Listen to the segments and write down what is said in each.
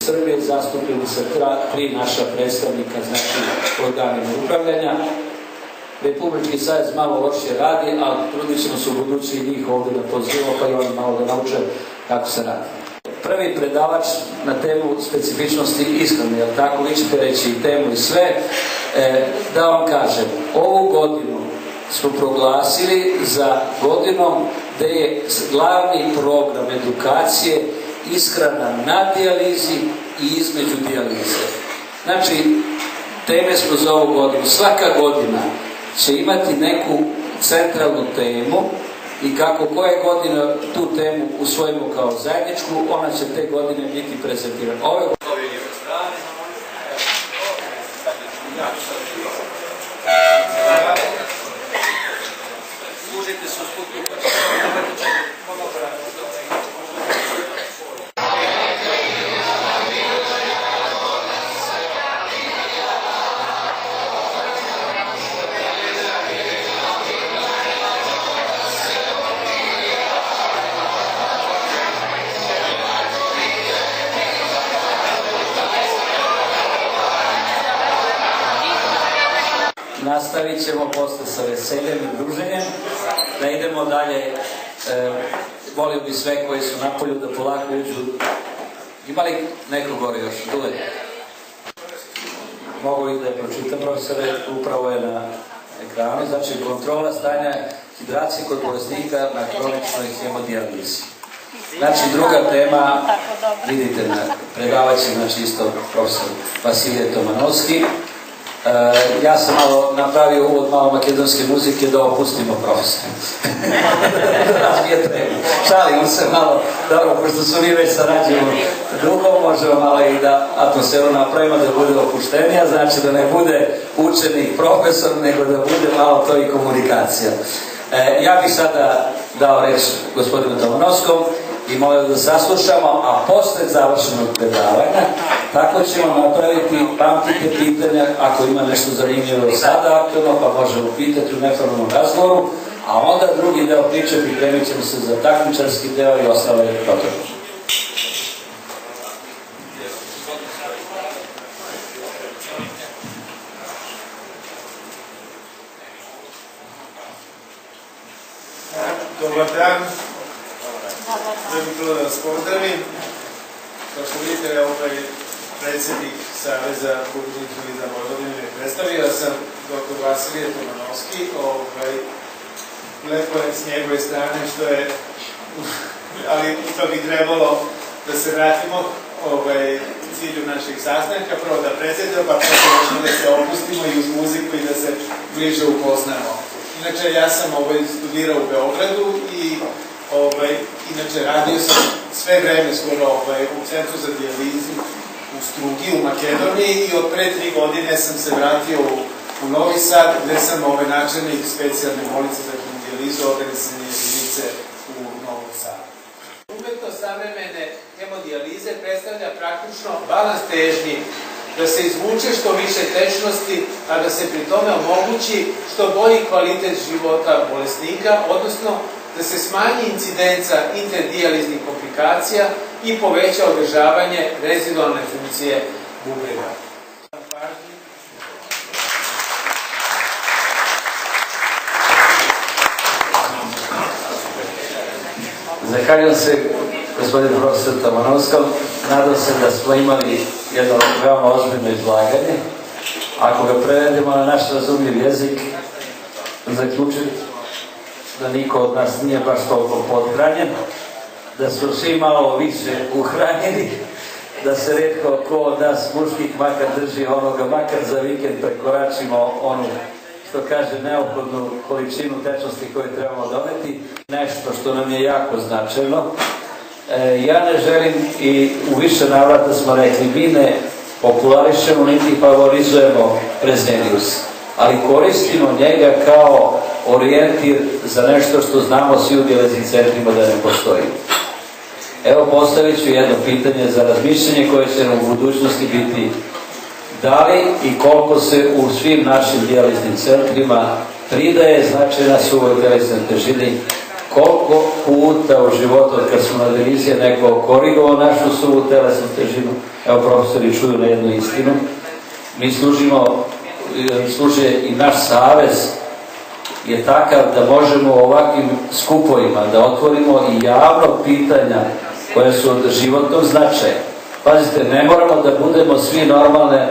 Srbije zastupljeni sa tri naša predstavnika, znači organima upravljanja. Republički savez malo lošije radi, ali trudit ćemo se u budući i njih ovdje da pozivamo, pa i oni malo da nauče kako se radi. Prvi predavač na temu specifičnosti ishrane, jel tako, vi ćete reći i temu i sve, da vam kažem, ovu godinu smo proglasili za godinom gde je glavni program edukacije ishrana na dijalizi i između dijalize. Znači, teme smo za ovu godinu. Svaka godina će imati neku centralnu temu i kako koje godine tu temu usvojimo kao zajedničku, ona će te godine biti prezentirana. Ove služite se usputnika. Nastavit ćemo posle sa veseljem i druženjem, da idemo dalje. Volio bi sve koji su napolju da polako uđu. Ima li neko gore još? Dule? Mogu i da je pročitam, profesore, upravo je na ekranu. Znači, kontrola stanja hidracije kod bolesnika na kroničnoj hemodijalizi. Znači, druga tema, vidite, predavat će, znači, isto profesor Vasilije Tomanovski. Ja sam malo napravio uvod malo makedonske muzike da opustimo profesor. Šalimo se malo, dobro, pošto su mi već sarađujemo dugo, možemo malo i da atmosferu napravimo, da bude opuštenija, znači da ne bude učenik profesor, nego da bude malo to i komunikacija. Ja bih sada dao reč gospodinu Tomanovskom i molio da saslušamo, a posle završenog predavanja tako ćemo napraviti, pamtite pitanja, ako ima nešto zanimljivo sada aktualno, pa možemo pitati u neformalnom razgovoru, a onda drugi deo priče pripremit ćemo se za takmičarski deo i ostale protokole. Dobar dan. Želim prvo da vas pozdravim. Kao što vidite, predsjednik Saveza kulturnih turizma Vojvodine me predstavio. Ja sam dr. Vasilije Tomanovski. Lepo je s njegove strane što je, ali to bi trebalo da se vratimo cilju našeg sastanka. Prvo da predsjedimo, pa možemo da se opustimo i uz muziku i da se bliže upoznamo. Inače, ja sam studirao u Beogradu i inače radio sam sve vreme skoro u Centru za dijalizu u Strugi, u Makedoniji i od pre 3 godine sam se vratio u Novi Sad gde sam načelnik specijalne bolnice za hemodijalizu organizacione jedinice u Novom Sadu. Umetnost savremene hemodijalize predstavlja praktično balans težnji da se izvuče što više tečnosti, a da se pri tome omogući što bolji kvalitet života bolesnika, odnosno da se smanji incidenca interdijaliznih komplikacija i poveća održavanje rezidualne funkcije bubrega. Zahvaljujem se gospodinu profesoru Tomanovskom. Nadam se da smo imali jedno veoma ozbiljno izlaganje. Ako ga prevedemo na naš razumljiv jezik, zaključujem da niko od nas nije baš toliko pothranjen, da su svi malo više uhranjeni, da se retko ko od nas muških makar drži onoga, makar za vikend prekoračimo onu, što kaže, neophodnu količinu tečnosti koju trebamo doneti. Nešto što nam je jako značajno. Ja ne želim, i u više navrata smo rekli, mi ne popularišemo niti favorizujemo Fresenius, ali koristimo njega kao orijentir za nešto što znamo svi u dijaliznim centrima da ne postoji. Evo, postavit ću jedno pitanje za razmišljanje koje će nam u budućnosti biti: da li i koliko se u svim našim dijaliznim centrima pridaje značajna suvoj telesnoj težini koliko puta u životu od kad smo na revizije neko korigovao našu suvu telesnu težinu. Evo, profesori čuju na jednu istinu. Mi služi i naš savez je takav da možemo u ovakvim skupovima da otvorimo i javno pitanja koje su od životnog značaja. Pazite, ne moramo da budemo svi normalne,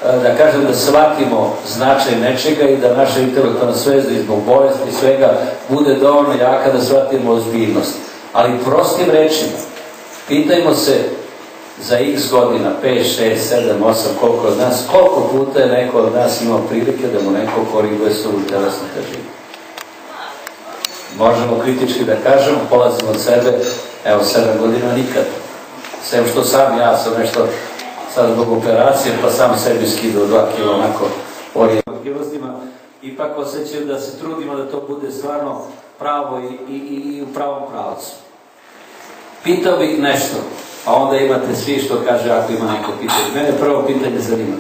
da kažem da shvatimo značaj nečega i da naša intelektualna svest zbog bolesti i svega bude dovoljno jaka da shvatimo ozbiljnost. Ali prostim rečima, pitajmo se za x godina, 5, 6, 7, 8, koliko puta je neko od nas imao prilike da mu neko koriguje svoju telesnu težinu. Možemo kritički da kažemo, polazimo od sebe, evo 7 godina nikad. Sem što sam ja sam nešto sad zbog operacije, pa sam sebi skidao 2 kilo onako orijentima. Ipak osjećam da se trudimo da to bude stvarno pravo i u pravom pravcu. Pitao bih nešto, a onda imate svi što kaže ako ima neko pitanje. Mene prvo pitanje zanima.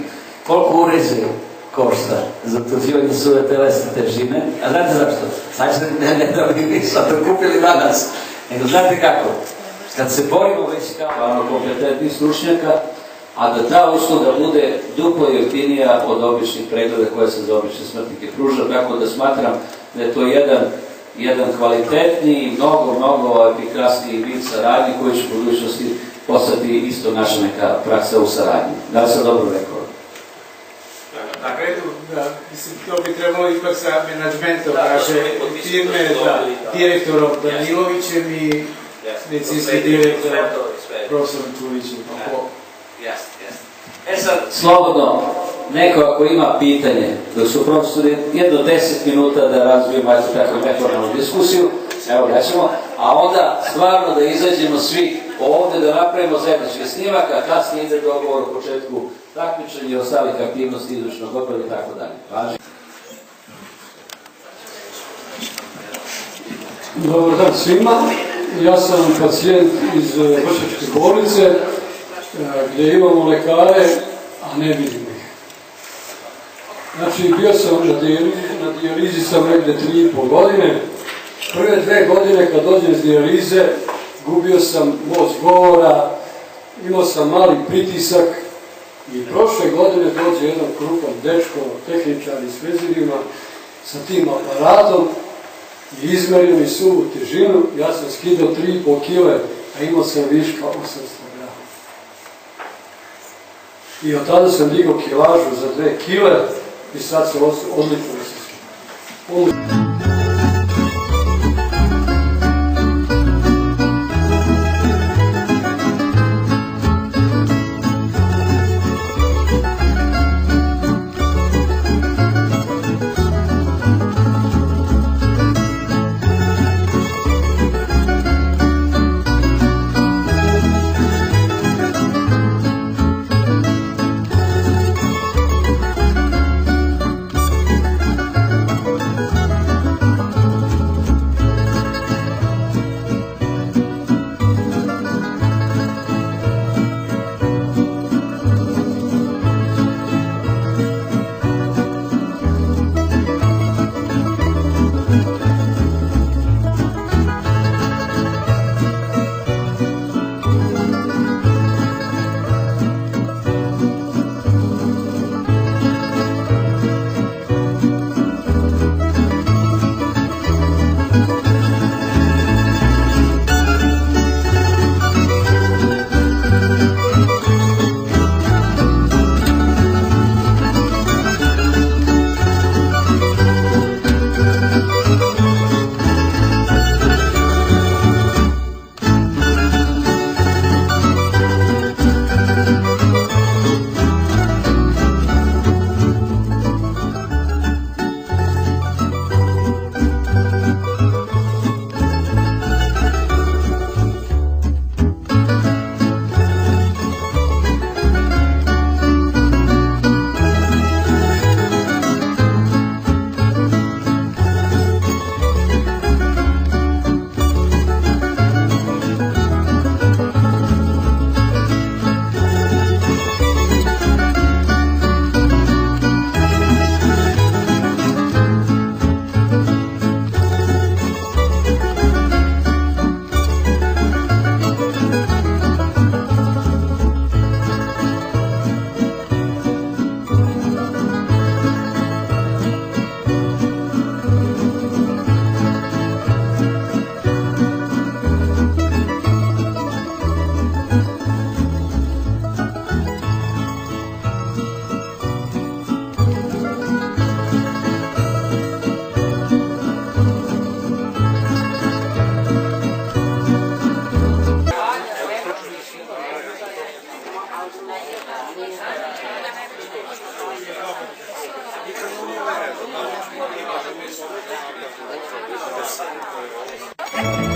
Koliko uređaja košta za utvrđivanje suve telesne težine? A znate zašto? Znači ne da bi mi sad to kupili danas. Nego znate kako? Kad se borimo već kao kompetentnih stručnjaka, a da ta usluga bude duplo jeftinija od običnih pregleda koje se za obične smrtnike pruža, tako da smatram da je to jedan kvalitetniji, mnogo efikasniji vid saradnje koji će u budućnosti postati isto naša neka praksa u saradnji. Da li sam dobro rekao? Na redu, mislim, to bi trebalo ipak sa menadžmentom naše firme, direktorom Danilovićem i medicinski direktor profesorom Čulićem. Sad, slobodno, neko ako ima pitanje, dok su profesori jedno 10 minuta da razvijemo takvu neformalnu diskusiju, evo da ćemo, a onda stvarno da izađemo svi ovde da napravimo zajednički snimak, a kasnije ide dogovor u početku takmičenja i ostalih aktivnosti izvršnog odbora i tako dalje. Važi. Dobar dan svima. Ja sam pacijent iz Vršačke bolnice gdje imamo lekare, a ne vidim ih. Znači, bio sam na dijalizi sam negde 3,5 godine. Prve 2 godine kad dođem iz dijalize, gubio sam moć govora, imao sam mali pritisak i prošle godine dođe jedan krupan dečko, tehničar iz Vezirima, sa tim aparatom i izmerio mi suvu težinu. Ja sam skidao 3,5 kile, a imao sam viška 800 grama. I od tada sam digao kilažu za 2 kile i sad sam odlično da se skidao. Hvala.